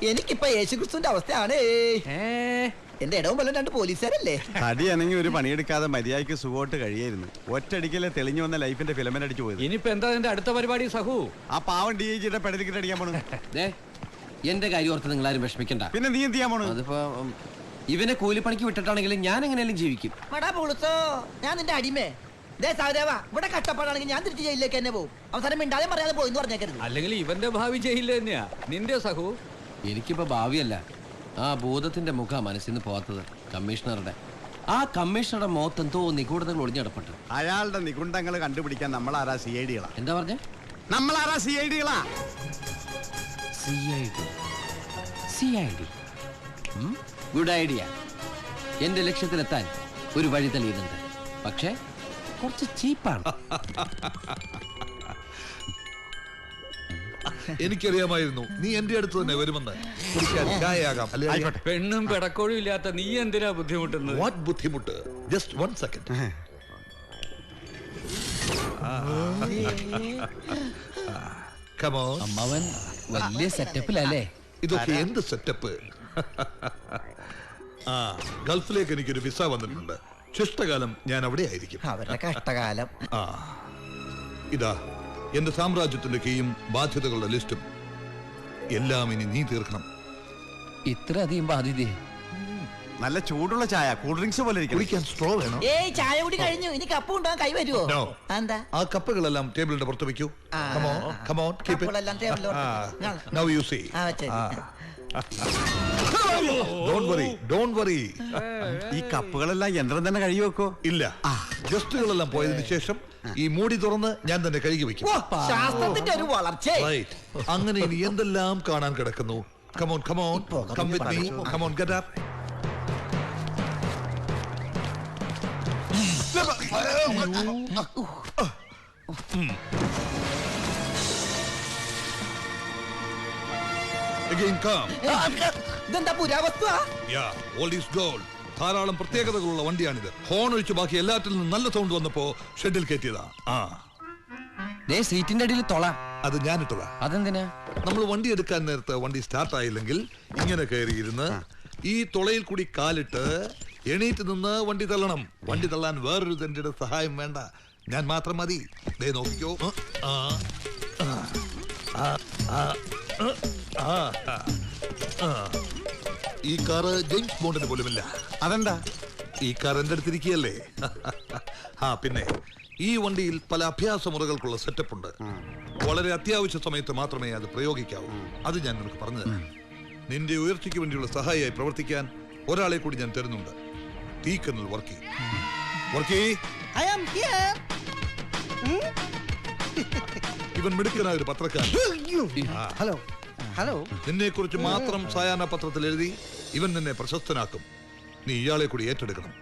എനിക്കിപ്പോ യേശുക്രിസ്തുവിന്റെ അവസ്ഥയാണ്. എന്റെ ഇടവും വല്ല 2 പോലീസുകാരല്ലേ? തടിയാണെങ്കിൽ ഒരു പണിയെടുക്കാതെ മര്യാദയ്ക്ക് സുഖമായിട്ട് കഴിയായിരുന്നു. ഒറ്റടിക്കലെ തെളിഞ്ഞു വന്ന ലൈഫിന്റെ ഫിലമെന്റ് അടിച്ചു പോയത്. ഇനിയിപ്പോ എന്താ നിന്റെ അടുത്ത പരിപാടി സഹു? ആ പാവം DIGയുടെ പെടലിക്കിട്ട് അടിക്കാൻ പോണു. എന്റെ കാര്യം ഓർത്ത് നിങ്ങൾ ആരും വിഷമിക്കണ്ട. പിന്നെ നീ എന്ത് ചെയ്യാൻ പോണു? അതിപ്പോ ഇവനെ കൂലിപ്പണിക്ക് വിട്ടിട്ടാണെങ്കിലും ഞാൻ എങ്ങനെയാലും ജീവിക്കും. ഞാൻ നിന്റെ അടിമേ. ഇവിടെ കഷ്ടപ്പാടാണെങ്കിൽ ഞാൻ തിരിച്ചു ജയിലിലേക്ക് തന്നെ പോകും. അവസാനം മിണ്ടാതെ പറയാതെ പോയി പറഞ്ഞേക്കരുത്. അല്ലെങ്കിൽ ഇവന്റെ ഭാവി ജയിലിൽ തന്നെയാ. നിന്റെ സഹു എനിക്കിപ്പോ ഭാവിയല്ല, ആ ഭൂതത്തിന്റെ മുഖ മനസ്സിന്ന് പോവാത്തത്. കമ്മീഷണറുടെ മുഖത്ത് എന്തോ നിഗൂഢതകൾ ഒളിഞ്ഞടപ്പെട്ടു. അയാളുടെ നിഗുണ്ടങ്ങൾ കണ്ടുപിടിക്കാൻ നമ്മളാരാ CID കളാ. എന്താ പറഞ്ഞേ? നമ്മളാരാ CID കളാ. CID good idea. എന്റെ ലക്ഷ്യത്തിലെത്താൻ ഒരു വഴി തെളിയുന്നുണ്ട്. പക്ഷേ കുറച്ച് ചീപ്പാണ്. എനിക്കറിയാമായിരുന്നു നീ എന്റെ അടുത്ത് തന്നെ വരുമെന്ന്. പെണ്ണും പെടക്കോഴും ഇല്ലാത്ത നീ എന്തിനാ ബുദ്ധിമുട്ടുന്നത്? വാട്ട് ബുദ്ധിമുട്ട്? Just 1 second. അമ്മാവൻ വലിയ സെറ്റപ്പിലല്ലേ? ഇതൊക്കെ എന്ത് സെറ്റപ്പ്? ഗൾഫിലേക്ക് എനിക്കൊരു വിസ വന്നിട്ടുണ്ട്. ശിഷ്ടകാലം ഞാൻ അവിടെ ആയിരിക്കും. അവരുടെ കഷ്ടകാലം. ഇതാ എന്റെ സാമ്രാജ്യത്തിന്റെ കീയും ബാധ്യതകളുടെ ലിസ്റ്റും എല്ലാം ഇനി നീ തീർക്കണം. ഇത്ര അധികം ബാധ്യത? നല്ല ചൂടുള്ള ചായ, കൂൾ ഡ്രിങ്ക്സ് പോലെ സ്ട്രോ വേണോ? ചായ കൂടി കഴിഞ്ഞു. ഇനി കപ്പ് കൊണ്ടുപോകാൻ കൈ വരുമോ? എന്താ? ആ കപ്പുകളെല്ലാം ടേബിളിന്റെ പുറത്ത് വെക്കൂ. ഈ കപ്പുകളെല്ലാം യന്ത്രം തന്നെ കഴുകി വെക്കോ? ഇല്ല, ഗസ്റ്റുകളെല്ലാം പോയതിനു ശേഷം ഈ മൂടി തുറന്ന് ഞാൻ തന്നെ കഴുകി വെക്കും. ശാസ്ത്രത്തിന്റെ ഒരു വളർച്ച. അങ്ങനെ ഇനി എന്തെല്ലാം കാണാൻ കിടക്കുന്നു. Come on, come on, come with me. Come on, get up. Again, come. ഇതെന്താ പുരാവസ്തു? Yeah, old is gold. ധാരാളം പ്രത്യേകതകളുള്ള വണ്ടിയാണിത്. ഹോൺ ഒഴിച്ച് ബാക്കി എല്ലാറ്റിൽ നിന്നും നല്ല സൗണ്ട് വന്നപ്പോ ഷെഡിൽ കയറ്റിയതാ. സീറ്റിന്റെ അടിയിൽ തൊള. അത് ഞാനിട്ടതാ. അതെന്തിനാ? നമ്മൾ വണ്ടി എടുക്കാൻ നേരത്തെ വണ്ടി സ്റ്റാർട്ട് ആയില്ലെങ്കിൽ ഇങ്ങനെ കയറിയിരുന്ന് ഈ തുളയിൽ കൂടി കാലിട്ട് എണീറ്റ് നിന്ന് വണ്ടി തള്ളണം. വണ്ടി തള്ളാൻ വേറൊരു തന്റെ സഹായം വേണ്ട, ഞാൻ മാത്രം മതി. ദേ നോക്കിക്കോ. ഈ കാറ് ജെയിംസ് ബോണ്ടിന് പോലുമില്ല. അതെന്താ? ഈ കാർ എന്റെ അടുത്തിരിക്കുകയല്ലേ. പിന്നെ ഈ വണ്ടിയിൽ പല അഭ്യാസ മുറകൾക്കുള്ള സെറ്റപ്പ് ഉണ്ട്. വളരെ അത്യാവശ്യ സമയത്ത് മാത്രമേ അത് പ്രയോഗിക്കാവൂ. അത് ഞാൻ നിനക്ക് പറഞ്ഞു തരാം. നിന്റെ ഉയർച്ചയ്ക്ക് വേണ്ടിയുള്ള സഹായിയായി പ്രവർത്തിക്കാൻ ഒരാളെ കൂടി ഞാൻ തരുന്നുണ്ട്. തീക്കനൽ വർക്കി. ഇവൻ മിടുക്കനായ ഒരു പത്രക്കാരൻ. നിന്നെ കുറിച്ച് മാത്രം സായാഹ്ന പത്രത്തിൽ എഴുതി ഇവൻ നിന്നെ പ്രശസ്തനാക്കും. നീ ഇയാളെ കൂടി ഏറ്റെടുക്കണം.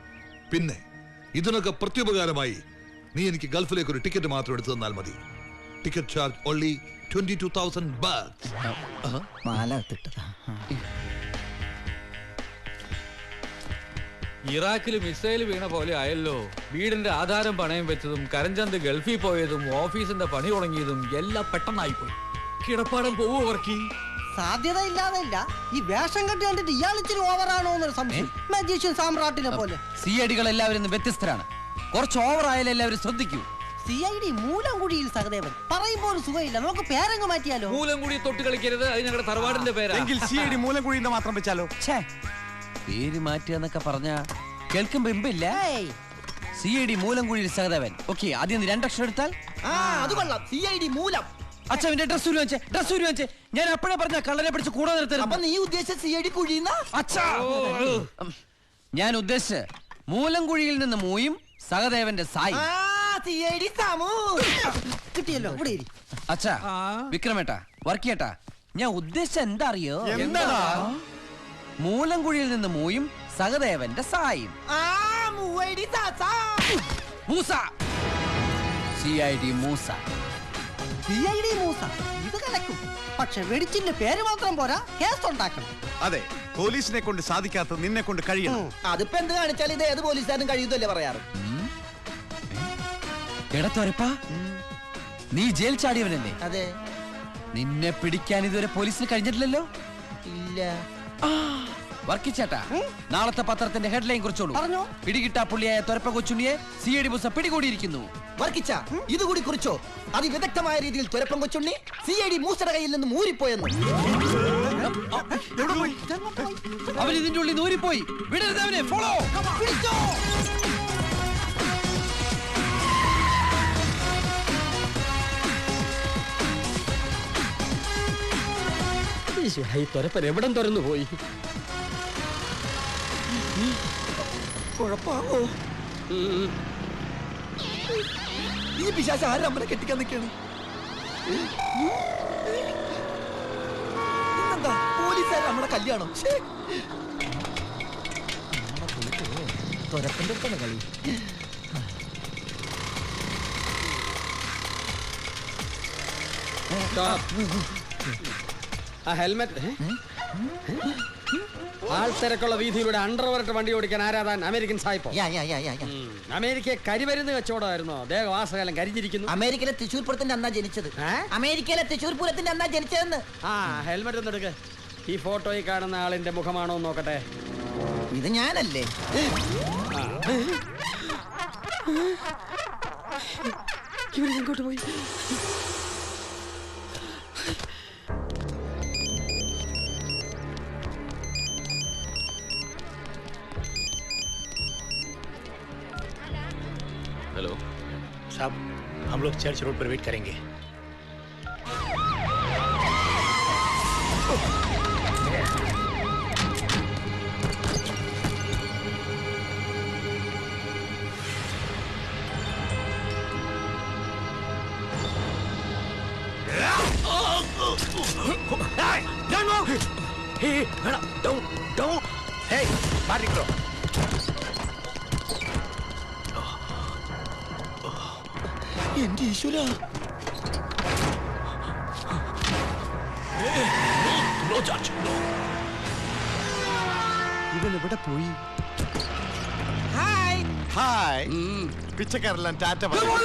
പിന്നെ ഇതിനൊക്കെ പ്രത്യുപകാരമായി നീ എനിക്ക് ഗൾഫിലേക്ക് ഒരു ടിക്കറ്റ് മാത്രം എടുത്തു തന്നാൽ മതി. Ticket charge only 22,000 baht. ഇറാഖിൽ മിസൈൽ വീണ പോലെ ആയല്ലോ. വീടിന്റെ ആധാരം പണയം വെച്ചതും കരഞ്ചന്ത് ഗൾഫിൽ പോയതും ഓഫീസിന്റെ പണി തുടങ്ങിയതും എല്ലാം പെട്ടെന്നായിപ്പോയി. കിടപ്പാടം പോവോ വർക്കി? സാധ്യത ഇല്ലാതല്ല. ഈ വേഷം കെട്ടി കണ്ടിട്ട് ഇയാൾ ഇച്ചിരി ഓവറാണോ എന്നൊരു സംശയം. മജീഷ്യൻ സാമ്രാട്ടിനെ പോലെ. CID-കൾ എല്ലാവരും വ്യത്യസ്തരാണ്. കുറച്ച് ഓവറായാലും എല്ലാവരും ശ്രദ്ധിക്കൂ. CID മൂലംകുഴിയിൽ സഹദേവൻ പറയുമ്പോൾ സുഖമില്ല. നമുക്ക് പേരങ്ങ് മാറ്റിയാലോ? മൂലംകുഴി തൊട്ട് കളിക്കരുത്, അത് ഞങ്ങളുടെ തറവാടിന്റെ പേരാ. CID മൂലംകുഴി മാത്രം വെച്ചാലോ? പേര് മാറ്റുക എന്നൊക്കെ പറഞ്ഞ കേൾക്കുമ്പോ ഇമ്പില്ല. CID മൂലംകുഴിയിൽ സഹദേവൻ. ഓക്കെ, ആദ്യം 2 അക്ഷരം എടുത്താൽ അത് കൊള്ളാം. CID മൂലം. അച്ഛന്റെ ഡ്രസ് വെച്ചേ. ഞാൻ അപ്പോഴേ പറഞ്ഞ കള്ളനെ പിടിച്ച് കൂടെ നിർത്തരുത്. അപ്പൊ നീ ഉദ്ദേശിച്ച CID കുഴിയുന്ന? ഞാൻ ഉദ്ദേശിച്ച മൂലംകുഴിയിൽ നിന്ന് മൂയും സഹദേവന്റെ സായി. CID സാമു കിട്ടിയല്ലോ. അച്ഛാ, വിക്രമേട്ടാ, വർക്കിയേട്ടാ, ഞാൻ ഉദ്ദേശിച്ച എന്താ അറിയോ? മൂലംകുഴിയിൽ നിന്ന് മൂയും സഹദേവന്റെ സായും. മൂസ. CID മൂസ. CID മൂസ. ഇത് കലക്കും. പക്ഷെ വെടിച്ചിന്റെ പേര് മാത്രം പോരാ, കേസ് ഉണ്ടാക്കണം. അതെ, പോലീസിനെ കൊണ്ട് സാധിക്കാത്ത നിന്നെ കൊണ്ട് കഴിയണം. അതിപ്പോ എന്ത് കാണിച്ചാൽ ഇത് ഏത് പോലീസുകാരനും കഴിയുന്നല്ലേ പറയാറ്. എടത്തോരപ്പാ, നീ ജയിൽ ചാടിയവനല്ലേ? അതെ. നിന്നെ പിടിക്കാൻ ഇതുവരെ പോലീസിന് കഴിഞ്ഞിട്ടില്ലല്ലോ. ഇല്ല. വർക്കിച്ചേട്ടാ, നാളത്തെ പത്രത്തിന്റെ ഹെഡ്ലൈൻ കുറിച്ചോളൂ. പറഞ്ഞോ. പിടികിട്ടാ പുള്ളിയായ തൊരപ്പ കൊച്ചുണ്ണിയെ CID ബുസ പിടികൂടിയിരിക്കുന്നു. വർക്കിച്ച ഇതുകൂടി കുറിച്ചോ? അതിവിദഗ്ധമായ രീതിയിൽ തുരപ്പം കൊച്ചുണ്ണി CID മൂസയുടെ കയ്യിൽ നിന്ന് ഊരിപ്പോയെന്ന്. അവൻ ഇതിന്റെ ഉള്ളിൽ നൂരിപ്പോയി. വിടരുത് അവനെ. ഫോളോ. പിടിച്ചോ. ഈ തൊരപ്പൻ എവിടം തുറന്നു പോയി? കുഴപ്പാവോ? ഈ പിശാച് ആരും അമ്മനെ കെട്ടിക്കാൻ നിൽക്കാണ്. ഇന്നെന്താ പോലീസുകാർ നമ്മുടെ കല്യാണം? തൊരപ്പന്റെ അടുത്താണ് കളി. ആ ഹെൽമെറ്റ്. ആൾത്തിരക്കുള്ള വീതിയിലൂടെ അണ്ടർവെയറിട്ട് വണ്ടി ഓടിക്കാൻ ആരാധാൻ അമേരിക്കൻ സായിപ്പോ? അമേരിക്കയെ കരിമരുന്ന് കച്ചവടമായിരുന്നോ? ദേഹവാസകാലം കരിഞ്ഞിരിക്കുന്നു. അമേരിക്കയിലെ തൃശ്ശൂർ പൂരത്തിന്റെ അന്നാ ജനിച്ചത്. അമേരിക്കയിലെ തൃശ്ശൂർ പൂരത്തിന്റെ അന്നാ ജനിച്ചതെന്ന്. ആ ഹെൽമെറ്റ് ഒന്ന് എടുക്ക്. ഈ ഫോട്ടോയിൽ കാണുന്ന ആളിന്റെ മുഖമാണോ നോക്കട്ടെ. ഇത് ഞാനല്ലേ? ഇങ്ങോട്ട് പോയി. हेलो साहब, हम लोग चर्च रोड पर वेट करेंगे. എന്റെ ഈശ്വര, ഇവൻ എവിടെ പോയി? ഹായ്. ഹായ്. പിച്ചക്കാരെല്ലാം ടാറ്റ പറഞ്ഞു.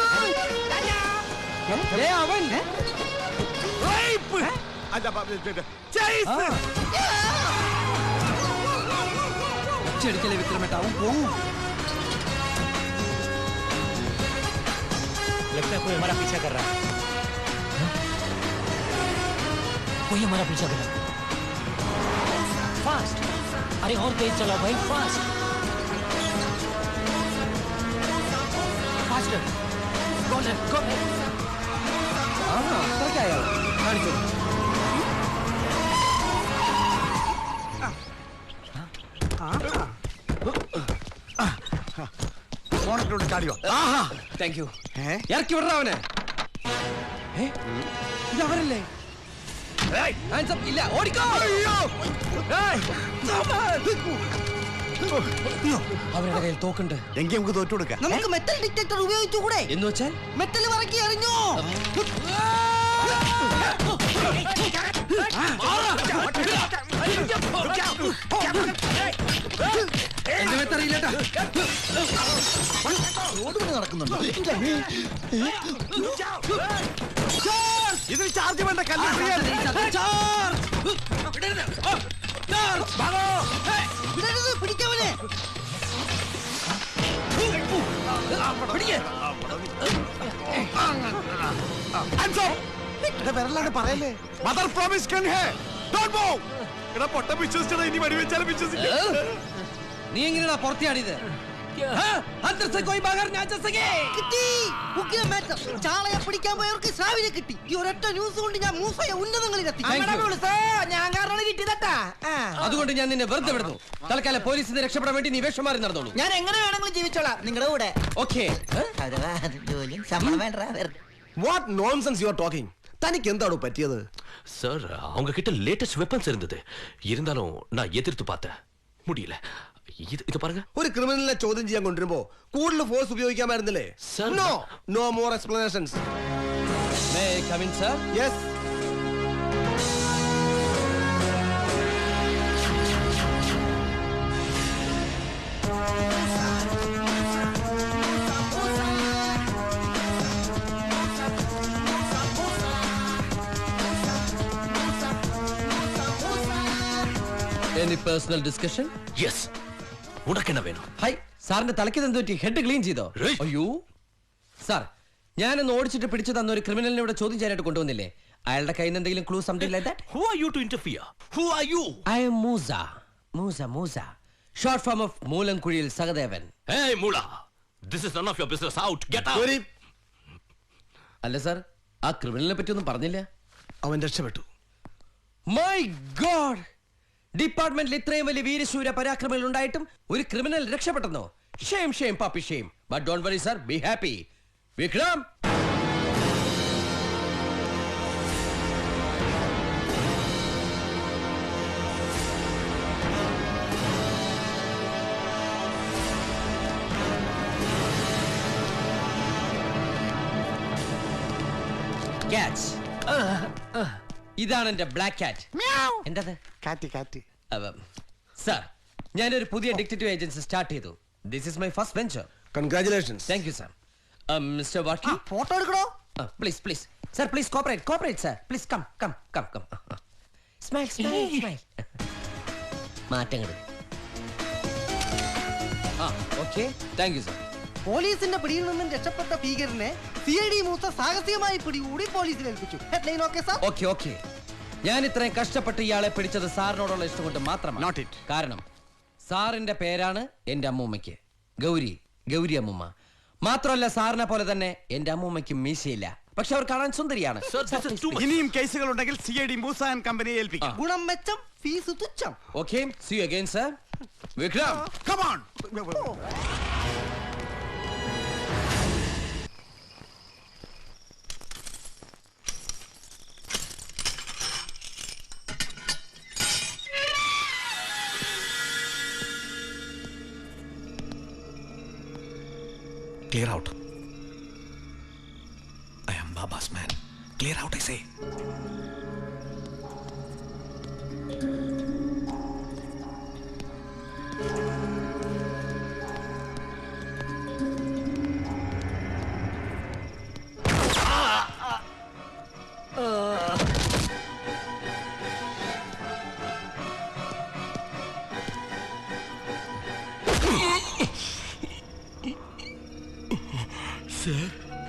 അവൻ ചെടിക്കലെ വിക്രമേട്ടാവും പോവും. लगता है कोई हमारा पीछा कर रहा है. कोई हमारा पीछा कर रहा है. फास्ट. अरे और तेज चलाओ भाई, fast. Faster. Go left, go left. അത്രയ്ക്കായോ? കാണിച്ചു. ഫോണിലൂടെ ചാടിയോ? Thank you. ഇറക്കി വിടറ അവനെ. ഇതവരല്ലേ? ഇല്ല, ഓടിക്കോ. അവരുടെ കയ്യിൽ തോക്കുണ്ട്. എങ്കിൽ നമുക്ക് തോറ്റു കൊടുക്കാം. നമുക്ക് മെറ്റൽ ഡിറ്റക്ടർ ഉപയോഗിച്ചുകൂടെ? എന്ന് വെച്ചാൽ മെറ്റൽ വറക്കി എറിഞ്ഞോ? എന്റെ മെത്തറിയില്ലേട്ടാ. റോഡ് പണി നടക്കുന്നുണ്ടോ? ഇതിൽ ചാർജ് വേണ്ട. കല്ല് വിടരുത്, പിടിക്കവനെ. വരലാണ് പറയല്ലേ. മദർ പ്രോമിസ് കൺ ഹേ. Don't move. എടാ പൊട്ട വിശ്വസിച്ചടാ. ഇനി വടി വെച്ചാലും വിശ്വസിക്കും. നീ എങ്ങനെയാ പുറത്തിയാടിയത്? കിട്ടി. ഉഗ്ര മാറ്റർ. ചാളയെ പിടിക്കാൻ പോയവർക്ക് സാവിനെ കിട്ടി. ഈ ഒരൊറ്റ ന്യൂസ് കൊണ്ട് ഞാൻ മൂസയെ ഉന്നതങ്ങളിലെത്തി. ഞാൻ കാരണം കിട്ടിയതാ. അതുകൊണ്ട് ഞാൻ നിന്നെ വെറുതെ വിടുന്നു. തൽക്കാലം പോലീസിന് രക്ഷപ്പെടാൻ വേണ്ടി നീ വേഷമാറി നടന്നോളൂ. ഞാൻ എങ്ങനെ വേണമെങ്കിലും ജീവിച്ചോളാം നിങ്ങളുടെ കൂടെ. ഓക്കേ. ജോലി ശമ്പളം വേണ്ട. What nonsense you are talking? തനിക്ക് എന്താണോ പറ്റിയത്? சார் அவங்க கிட்ட லேட்டஸ்ட் வெப்பன்ஸ் இருந்தது. இருந்தாலும் நான் எதிர்த்து பார்த்தேன், முடியல. ഇത് பாருங்க. ഒരു ക്രിമിനലിനെ ചോദ്യം ചെയ്യാൻ കൊണ്ടുവരുമ്പോ കൂടുതൽ ഫോഴ്സ് ഉപയോഗിക്കാമായിരുന്നില്ലേ? No, no more explanations. May I come in sir? Yes. Any personal discussion? Yes ഉടക്കെണ്ണ വേണം. ഹൈ, സാറിന്റെ തലയ്ക്ക് എന്ത് പറ്റി? ഹെഡ് ക്ലീൻ ചെയ്തോ? അയ്യോ സാർ, ഞാനൊന്ന് ഓടിച്ചിട്ട് പിടിച്ചു തന്ന ഒരു ക്രിമിനലിനെ ഇവിടെ ചോദ്യം ചെയ്യാനായിട്ട് കൊണ്ടുവന്നില്ലേ? അയാളുടെ കയ്യിൽ നിന്ന് എന്തെങ്കിലും clue something like that? Who are you to interfere? Who are you? I am Musa. Short form of മൂലംകുഴിയിൽ സഹദേവൻ. Hey Mula, this is none of your business. Out, get out. അല്ല സാർ, ആ ക്രിമിനലിനെ പറ്റി ഒന്നും പറഞ്ഞില്ല. അവൻ രക്ഷപ്പെട്ടു. മൈ ഗോഡ്, ഡിപ്പാർട്ട്മെന്റിൽ ഇത്രയും വലിയ വീരശൂര പരാക്രമങ്ങൾ ഉണ്ടായിട്ടും ഒരു ക്രിമിനൽ രക്ഷപ്പെട്ടെന്നോ? Shame Pappi shame. But don't worry sir, be happy. Vikram, ഇതാണ് എന്റെ ബ്ലാക്ക് കാറ്റ്. എന്തത്? കാറ്റ്. സർ, ഞാനൊരു പുതിയ ഡിറ്റക്റ്റീവ് ഏജൻസി സ്റ്റാർട്ട് ചെയ്തു. This is my first venture. Congratulations. Thank you sir. Mister Vakki, photo എടുക്കണോ? Please sir, please cooperate sir, please come. Smile. മാറ്റങ്ങൾ. Okay, thank you sir. പോലീസിന്റെ പിടിയിൽ നിന്നും രക്ഷപ്പെട്ട ഭീകരനെ CID മൂസ സാഹസികമായി പിടികൂടി പോലീസിൽ ഏൽപ്പിച്ചു. Headline okay sir? ഓക്കെ. ഞാൻ ഇത്രയും കഷ്ടപ്പെട്ട് ഇയാളെ പിടിച്ചത് സാറിനോടുള്ള ഇഷ്ടം കൊണ്ട് മാത്രമാണ്. കാരണം സാറിന്റെ പേരാണ് എന്റെ അമ്മൂമ്മയ്ക്ക്, ഗൗരി അമ്മൂമ്മ. മാത്രമല്ല സാറിനെ പോലെ തന്നെ എന്റെ അമ്മൂമ്മയ്ക്ക് മീശയില്ല, പക്ഷെ അവർ കാണാൻ സുന്ദരിയാണ്. ഇനിയും കേസുകൾ ഉണ്ടെങ്കിൽ CID മൂസ ആൻഡ് കമ്പനിയെ ഏൽപ്പിക്കാം. ഗുണം മെച്ചം, ഫീസ് തുച്ഛം. Okay, see you again sir. Vikram, come on. Clear out. I am Baba's man. Clear out, I say.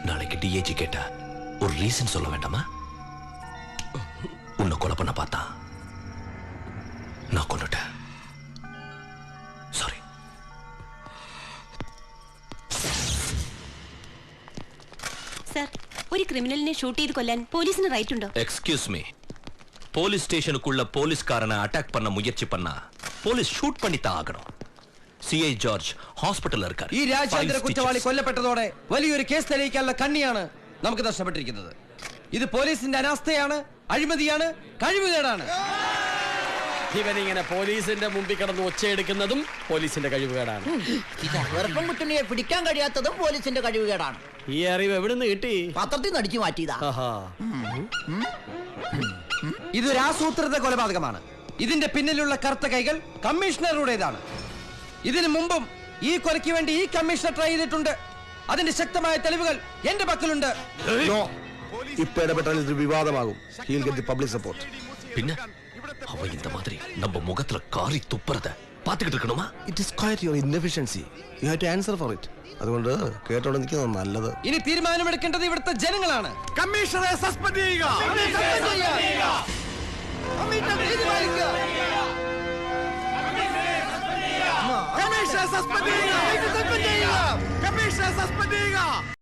நாளைக்கு DAG கேட்ட ஒரு ரீசன் சொல்ல வேண்டாமா? உன்னை கொலை பண்ண பார்த்தா நான் கொன்னுட்டேன். சாரி. സർ, ഒരു ക്രിമിനലിനെ ഷൂട്ട് ചെയ്ത് കൊല്ലാൻ പോലീസിന് റൈറ്റ് ഉണ്ടോ? எக்ஸ்கியூஸ் மீ, போலீஸ் ஸ்டேஷனுக்குள்ள போலீஸ்காரனை அட்டாக் பண்ண முயற்சி பண்ணா போலீஸ் ஷூட் பண்ணி தான் ஆகணும். CI ജോർജ് ഹോസ്പിറ്റലിൽ இருக்கார். ഈ രാജ്യാന്തര കുറ്റവാളി കൊല്ലപ്പെട്ടതോടെ വലിയൊരു കേസ് തെളിയിക്കാനുള്ള കണ്ണിയാണ് നമുക്ക് നഷ്ടപ്പെട്ടിരിക്കുന്നത്. ഇത് പോലീസിന്റെ അനാസ്ഥയാണ്, അഴിമതിയാണ്, കഴിവുകേടാണ്. ഇവനിങ്ങനെ പോലീസിന്റെ മുമ്പിൽ കിടന്ന് ഒച്ചയെടുക്കുന്നതും പോലീസിന്റെ കഴിവുകേടാണ്. വെറുപ്പം കുട്ടിയെ പിടിക്കാൻ കഴിയാത്തതും പോലീസിന്റെ കഴിവുകേടാണ്. ഈ അറിവ് എവിടുന്ന് കിട്ടി? പത്രത്തിൽ നിന്ന് അടിച്ചു മാറ്റിയതാ. ഇതൊരു ആസൂത്രിത കൊലപാതകമാണ്. ഇതിന്റെ പിന്നിലുള്ള കറുത്ത കൈകൾ കമ്മീഷണറുടേതാണ്. ഇതിനു മുമ്പും ഈ കൊലയ്ക്ക് വേണ്ടി ഈ കമ്മീഷണർ ട്രൈ ചെയ്തിട്ടുണ്ട്. അതിന്റെ ശക്തമായ തെളിവുകൾ എന്റെ പക്കലുണ്ട്. ഇപ്പൊ ഇടപെട്ടാൽ ഇത് വിവാദമാകും. He'll get the public support. പിന്നെ അവ இந்த மாதிரி நம்ம முகத்துல காரி துப்புறத பாத்துக்கிட்டு இருக்கணுமா? It is quite your inefficiency. You have to answer for it. അതുകൊണ്ട് കേട്ടോണ്ട് നിൽക്കുന്നത് നല്ലത്. ഇനി തീരുമാനമെടുക്കേണ്ടത് ഇവിടുത്തെ ജനങ്ങളാണ്. കമ്മീഷണറെ സസ്പെൻഡ് ചെയ്യുക. കമ്മീഷണറെ സസ്പെൻഡ് ചെയ്യുക.